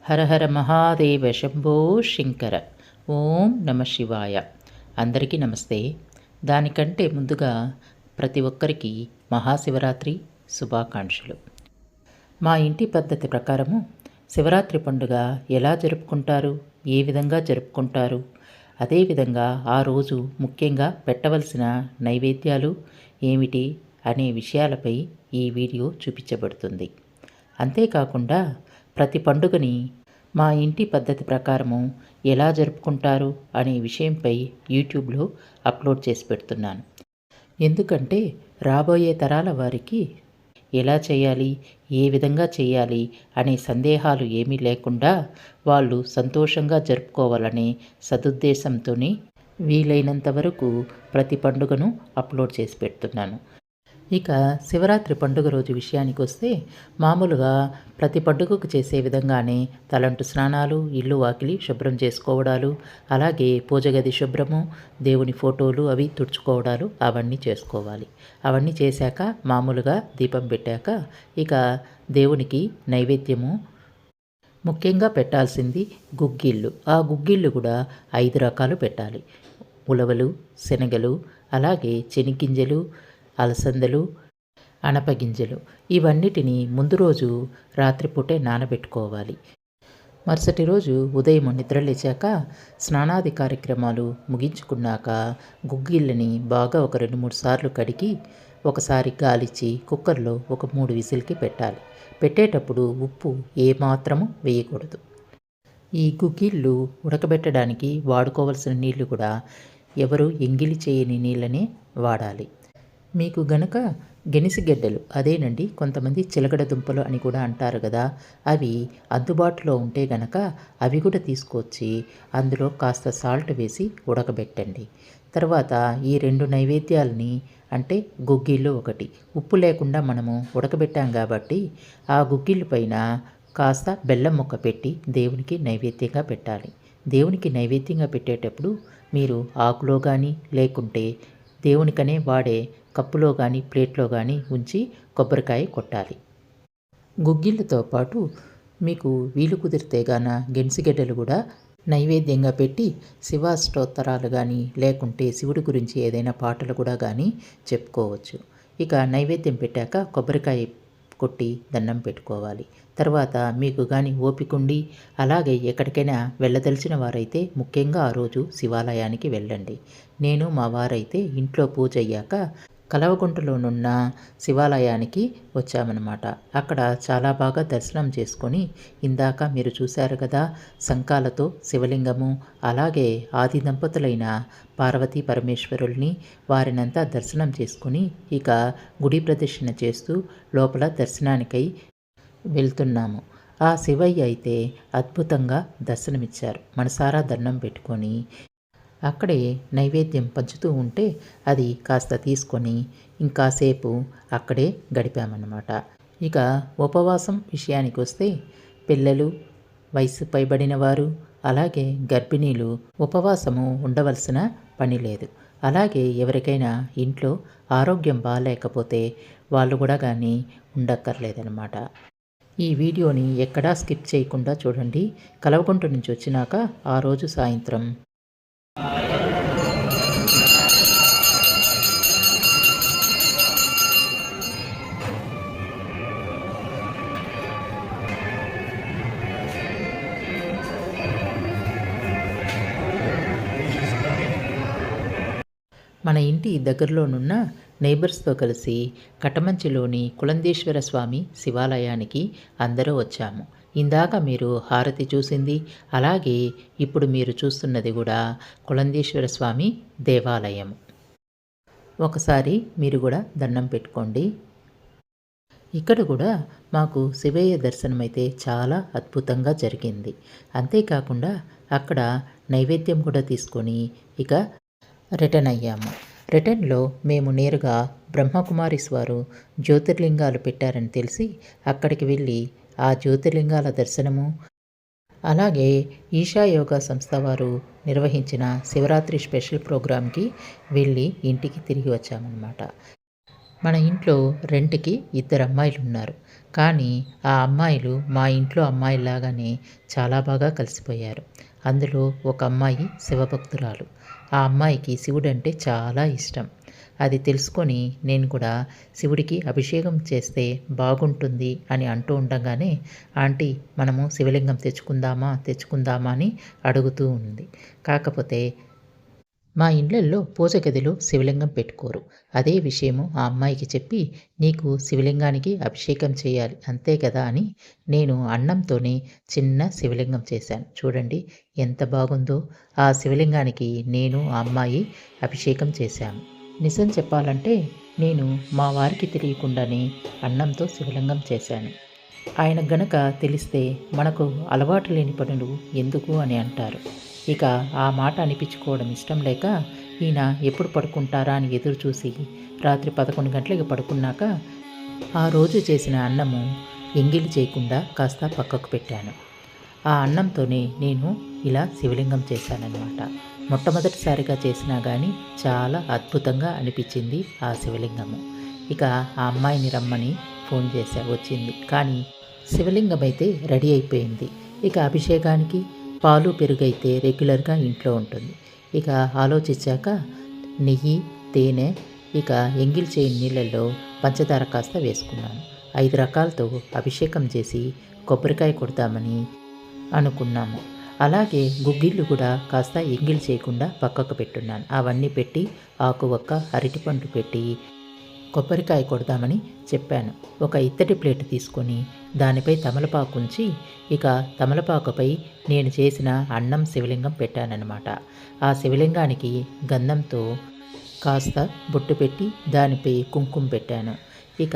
హర హర మహాదేవ శంభో శంకర. ఓం నమ శివాయ. అందరికీ నమస్తే. దానికంటే ముందుగా ప్రతి ఒక్కరికి మహాశివరాత్రి శుభాకాంక్షలు. మా ఇంటి పద్ధతి ప్రకారము శివరాత్రి పండుగ ఎలా జరుపుకుంటారు, ఏ విధంగా జరుపుకుంటారు, అదేవిధంగా ఆ రోజు ముఖ్యంగా పెట్టవలసిన నైవేద్యాలు ఏమిటి అనే విషయాలపై ఈ వీడియో చూపించబడుతుంది. అంతేకాకుండా ప్రతి పండుగని మా ఇంటి పద్ధతి ప్రకారము ఎలా జరుపుకుంటారు అనే విషయంపై యూట్యూబ్లో అప్లోడ్ చేసి పెడుతున్నాను. ఎందుకంటే రాబోయే తరాల వారికి ఎలా చేయాలి, ఏ విధంగా చేయాలి అనే సందేహాలు ఏమీ లేకుండా వాళ్ళు సంతోషంగా జరుపుకోవాలనే సదుద్దేశంతో వీలైనంత వరకు ప్రతి పండుగను అప్లోడ్ చేసి పెడుతున్నాను. ఇక శివరాత్రి పండుగ రోజు విషయానికి వస్తే మామూలుగా ప్రతి పండుగకు చేసే విధంగానే తలంటు స్నానాలు, ఇల్లు వాకిలి శుభ్రం చేసుకోవడాలు, అలాగే పూజ గది శుభ్రము, దేవుని ఫోటోలు అవి తుడుచుకోవడాలు అవన్నీ చేసుకోవాలి. అవన్నీ చేశాక మామూలుగా దీపం పెట్టాక ఇక దేవునికి నైవేద్యము ముఖ్యంగా పెట్టాల్సింది గుగ్గిళ్ళు. ఆ గుగ్గిళ్ళు కూడా 5 రకాలు పెట్టాలి. ఉలవలు, శనగలు, అలాగే చెనిగ్గింజలు, అలసందలు, అనపగింజలు ఇవన్నిటిని ముందు రోజు రాత్రిపూటే నానబెట్టుకోవాలి. మరుసటి రోజు ఉదయం నిద్రలేచాక స్నానాది కార్యక్రమాలు ముగించుకున్నాక గుగ్గిళ్ళని బాగా ఒక 2-3 సార్లు కడిగి ఒకసారి గాలిచ్చి కుక్కర్లో ఒక 3 విజిల్కి పెట్టాలి. పెట్టేటప్పుడు ఉప్పు ఏమాత్రము వేయకూడదు. ఈ గుగ్గిళ్ళు ఉడకబెట్టడానికి వాడుకోవలసిన నీళ్లు కూడా ఎవరు ఎంగిలి చేయని నీళ్ళనే వాడాలి. మీకు గనక గెనిసిగెడ్డలు, అదేనండి కొంతమంది చిలకడ దుంపలు అని కూడా అంటారు కదా, అవి అందుబాటులో ఉంటే గనక అవి కూడా తీసుకొచ్చి అందులో కాస్త సాల్ట్ వేసి ఉడకబెట్టండి. తర్వాత ఈ 2 నైవేద్యాలని అంటే గుగ్గిళ్ళు ఒకటి ఉప్పు లేకుండా మనము ఉడకబెట్టాం కాబట్టి ఆ గుగ్గిళ్ళు పైన కాస్త బెల్లం ముక్క పెట్టి దేవునికి నైవేద్యంగా పెట్టాలి. దేవునికి నైవేద్యంగా పెట్టేటప్పుడు మీరు ఆకులో కానీ లేకుంటే దేవునికనే వాడే కప్పులో కానీ ప్లేట్లో కానీ ఉంచి కొబ్బరికాయ కొట్టాలి. గుగ్గిళ్ళతో పాటు మీకు వీలు కుదిరితే గాన గెన్సిగడ్డలు కూడా నైవేద్యంగా పెట్టి శివాష్టోత్తరాలు కానీ లేకుంటే శివుడి గురించి ఏదైనా పాటలు కూడా కానీ చెప్పుకోవచ్చు. ఇక నైవేద్యం పెట్టాక కొబ్బరికాయ కొట్టి దండం పెట్టుకోవాలి. తర్వాత మీకు కానీ ఓపికండి అలాగే ఎక్కడికైనా వెళ్ళదలిచిన వారైతే ముఖ్యంగా ఆ రోజు శివాలయానికి వెళ్ళండి. నేను మా వారైతే ఇంట్లో పూజ అయ్యాక కలవగుంటలోనున్న శివాలయానికి వచ్చామన్నమాట. అక్కడ చాలా బాగా దర్శనం చేసుకొని ఇందాక మీరు చూశారు కదా శంఖాలతో శివలింగము, అలాగే ఆది దంపతులైన పార్వతీ పరమేశ్వరుల్ని వారినంతా దర్శనం చేసుకుని ఇక గుడి ప్రదక్షిణ చేస్తూ లోపల దర్శనానికై వెళ్తున్నాము. ఆ శివయ్య అయితే అద్భుతంగా దర్శనమిచ్చారు. మనసారా దండం పెట్టుకొని అక్కడే నైవేద్యం పంచుతూ ఉంటే అది కాస్త తీసుకొని ఇంకాసేపు అక్కడే గడిపామన్నమాట. ఇక ఉపవాసం విషయానికి వస్తే పిల్లలు, వయసు పైబడిన వారు, అలాగే గర్భిణీలు ఉపవాసము ఉండవలసిన పని లేదు. అలాగే ఎవరికైనా ఇంట్లో ఆరోగ్యం బాగాలేకపోతే వాళ్ళు కూడా కానీ ఉండక్కర్లేదన్నమాట. ఈ వీడియోని ఎక్కడా స్కిప్ చేయకుండా చూడండి. కలవకుంట నుంచి వచ్చినాక ఆ రోజు సాయంత్రం మన ఇంటి దగ్గరలోనున్న నైబర్స్తో కలిసి కటమంచిలోని కులందేశ్వర స్వామి శివాలయానికి అందరూ వచ్చాము. ఇందాక మీరు హారతి చూసింది, అలాగే ఇప్పుడు మీరు చూస్తున్నది కూడా కులందేశ్వర స్వామి దేవాలయం. ఒకసారి మీరు కూడా దండం పెట్టుకోండి. ఇక్కడ కూడా మాకు శివయ్య దర్శనం అయితే చాలా అద్భుతంగా జరిగింది. అంతేకాకుండా అక్కడ నైవేద్యం కూడా తీసుకొని ఇక రిటర్న్ అయ్యాము. రిటర్న్లో మేము నేరుగా బ్రహ్మకుమారిస్ వారు జ్యోతిర్లింగాలు పెట్టారని తెలిసి అక్కడికి వెళ్ళి ఆ జ్యోతిర్లింగాల దర్శనము, అలాగే ఈషా యోగా సంస్థ వారు నిర్వహించిన శివరాత్రి స్పెషల్ ప్రోగ్రాంకి వెళ్ళి ఇంటికి తిరిగి వచ్చామన్నమాట. మన ఇంట్లో రెంట్కి 2 అమ్మాయిలు ఉన్నారు. కానీ ఆ అమ్మాయిలు మా ఇంట్లో అమ్మాయిలాగానే చాలా బాగా కలిసిపోయారు. అందులో ఒక అమ్మాయి శివభక్తురాలు. ఆ అమ్మాయికి శివుడంటే చాలా ఇష్టం. అది తెలుసుకొని నేను కూడా శివుడికి అభిషేకం చేస్తే బాగుంటుంది అని అంటూ ఉండగానే, ఆంటీ మనము శివలింగం తెచ్చుకుందామా తెచ్చుకుందామా అని అడుగుతూ ఉంది. కాకపోతే మా ఇండ్లల్లో పూజ గదిలో శివలింగం పెట్టుకోరు. అదే విషయము ఆ అమ్మాయికి చెప్పి, నీకు శివలింగానికి అభిషేకం చేయాలి అంతే కదా అని నేను అన్నంతోనే చిన్న శివలింగం చేశాను. చూడండి ఎంత బాగుందో. ఆ శివలింగానికి నేను ఆ అమ్మాయి అభిషేకం చేశాము. నిజం చెప్పాలంటే నేను మా వారికి తెలియకుండానే అన్నంతో శివలింగం చేశాను. ఆయనకు గనక తెలిస్తే మనకు అలవాటు లేని పనులు ఎందుకు అని అంటారు. ఇక ఆ మాట అనిపించుకోవడం ఇష్టం లేక ఈయన ఎప్పుడు పడుకుంటారా అని ఎదురు చూసి రాత్రి 11 గంటలకి పడుకున్నాక ఆ రోజు చేసిన అన్నము ఎంగిలి చేయకుండా కాస్త పక్కకు పెట్టాను. ఆ అన్నంతోనే నేను ఇలా శివలింగం చేశానన్నమాట. మొట్టమొదటిసారిగా చేసినా కానీ చాలా అద్భుతంగా అనిపించింది ఆ శివలింగము. ఇక ఆ అమ్మాయిని రమ్మని ఫోన్ చేశా, వచ్చింది. కానీ శివలింగం అయితే రెడీ అయిపోయింది. ఇక అభిషేకానికి పాలు పెరుగైతే రెగ్యులర్గా ఇంట్లో ఉంటుంది. ఇక ఆలోచించాక నెయ్యి, తేనె, ఇక ఎంగిల్ చేయని నీళ్ళల్లో పంచదార కాస్త వేసుకున్నాను. 5 రకాలతో అభిషేకం చేసి కొబ్బరికాయ కొడదామని అనుకున్నాము. అలాగే గుగ్గిళ్ళు కూడా కాస్త ఎంగిల్ చేయకుండా పక్కకు పెట్టున్నాను. అవన్నీ పెట్టి ఆకు ఒక్క అరటిపండు పెట్టి కొబ్బరికాయ కొడదామని చెప్పాను. ఒక ఇత్తడి ప్లేట్ తీసుకొని దానిపై తమలపాకు ఉంచి ఇక తమలపాకుపై నేను చేసిన అన్నం శివలింగం పెట్టానన్నమాట. ఆ శివలింగానికి గంధంతో కాస్త బొట్టు పెట్టి దానిపై కుంకుమ పెట్టాను. ఇక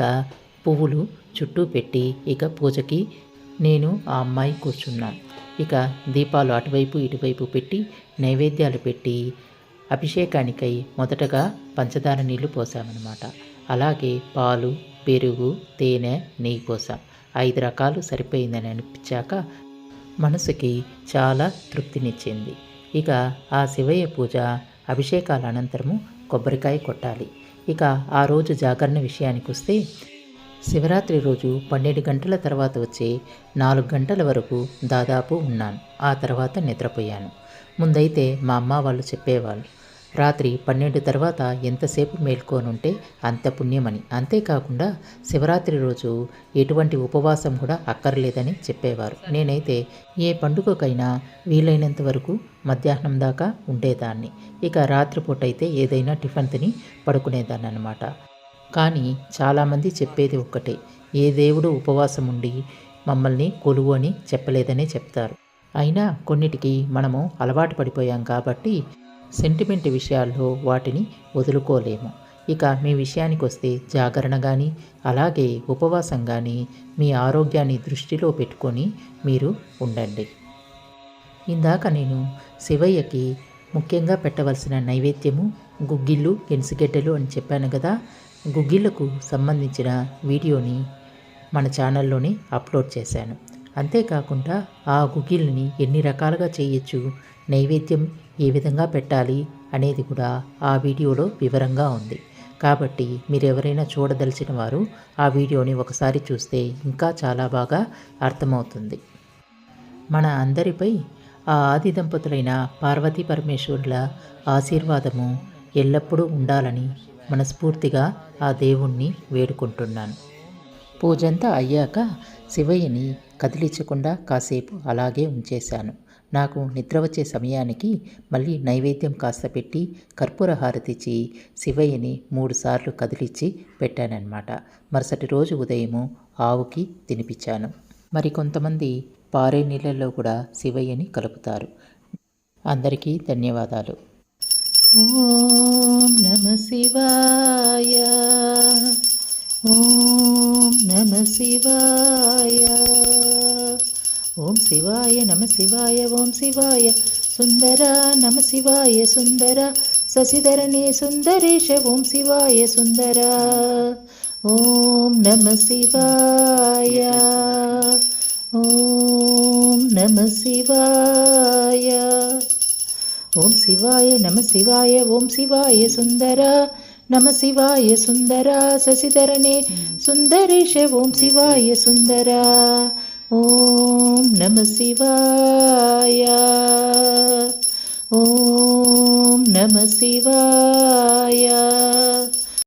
పువ్వులు చుట్టూ పెట్టి ఇక పూజకి నేను ఆ అమ్మాయి కూర్చున్నాం. ఇక దీపాలు అటువైపు ఇటువైపు పెట్టి నైవేద్యాలు పెట్టి అభిషేకానికై మొదటగా పంచదార నీళ్లు పోసామన్నమాట. అలాగే పాలు, పెరుగు, తేనె, నెయ్యి పోసాం. 5 రకాలు సరిపోయిందని అనిపించాక మనసుకి చాలా తృప్తినిచ్చింది. ఇక ఆ శివయ్య పూజ అభిషేకాల అనంతరము కొబ్బరికాయ కొట్టాలి. ఇక ఆ రోజు జాగరణ విషయానికి వస్తే శివరాత్రి రోజు 12 గంటల తర్వాత వచ్చే 4 గంటల వరకు దాదాపు ఉన్నాను. ఆ తర్వాత నిద్రపోయాను. ముందైతే మా అమ్మ వాళ్ళు చెప్పేవాళ్ళు, రాత్రి 12 తర్వాత ఎంతసేపు మేల్కొనుంటే అంత పుణ్యమని. అంతేకాకుండా శివరాత్రి రోజు ఎటువంటి ఉపవాసం కూడా అక్కర్లేదని చెప్పేవారు. నేనైతే ఏ పండుగకైనా వీలైనంత వరకు మధ్యాహ్నం దాకా ఉండేదాన్ని. ఇక రాత్రిపూట అయితే ఏదైనా టిఫిన్ తిని పడుకునేదాన్ని అన్నమాట. కానీ చాలామంది చెప్పేది ఒక్కటే, ఏ దేవుడు ఉపవాసం ఉండి మమ్మల్ని కొలువు అని చెప్పలేదనే చెప్తారు. అయినా కొన్నిటికి మనము అలవాటు పడిపోయాం కాబట్టి సెంటిమెంట్ విషయాల్లో వాటిని వదులుకోలేము. ఇక మీ విషయానికి వస్తే జాగరణ కానీ అలాగే ఉపవాసం కానీ మీ ఆరోగ్యాన్ని దృష్టిలో పెట్టుకొని మీరు ఉండండి. ఇందాక నేను శివయ్యకి ముఖ్యంగా పెట్టవలసిన నైవేద్యము గుగ్గిళ్ళు, గెనిసిగెడ్డలు అని చెప్పాను కదా. గుగ్గిళ్ళకు సంబంధించిన వీడియోని మన ఛానల్లోనే అప్లోడ్ చేశాను. అంతేకాకుండా ఆ గుగ్గిళ్ళని ఎన్ని రకాలుగా చేయొచ్చు, నైవేద్యం ఏ విధంగా పెట్టాలి అనేది కూడా ఆ వీడియోలో వివరంగా ఉంది. కాబట్టి మీరు ఎవరైనా చూడదలిచిన వారు ఆ వీడియోని ఒకసారి చూస్తే ఇంకా చాలా బాగా అర్థమవుతుంది. మన అందరిపై ఆ ఆది దంపతులైన పార్వతీ పరమేశ్వరుల ఆశీర్వాదము ఎల్లప్పుడూ ఉండాలని మనస్ఫూర్తిగా ఆ దేవుణ్ణి వేడుకుంటున్నాను. పూజంతా అయ్యాక శివయ్యని కదిలించకుండా కాసేపు అలాగే ఉంచేశాను. నాకు నిద్ర వచ్చే సమయానికి మళ్ళీ నైవేద్యం కాస్త పెట్టి కర్పూర హారతిచ్చి శివయ్యని 3 సార్లు కదిలించి పెట్టానన్నమాట. మరుసటి రోజు ఉదయము ఆవుకి తినిపించాను. మరి కొంతమంది పారే నీళ్ళల్లో కూడా శివయ్యని కలుపుతారు. అందరికీ ధన్యవాదాలు. ఓం నమ శివాయ, ఓం నమ శివాయ, ఓం శివాయ నమ శివాయ, ఓం శివాయ సుందర నమ శివాయ సుందర, శశిధరణే సుందరేశ ఓం శివాయ సుందర. ఓం నమ శివాయ, ఓం నమ శివాయ, ఓం శివాయ నమ శివాయ, ఓం శివాయ సుందర నమ శివాయ సుందరా శశిధరణే సుందరేశ ఓం శివాయ సుందరా ఓం నమ శివాయ ఓం నమ శివాయ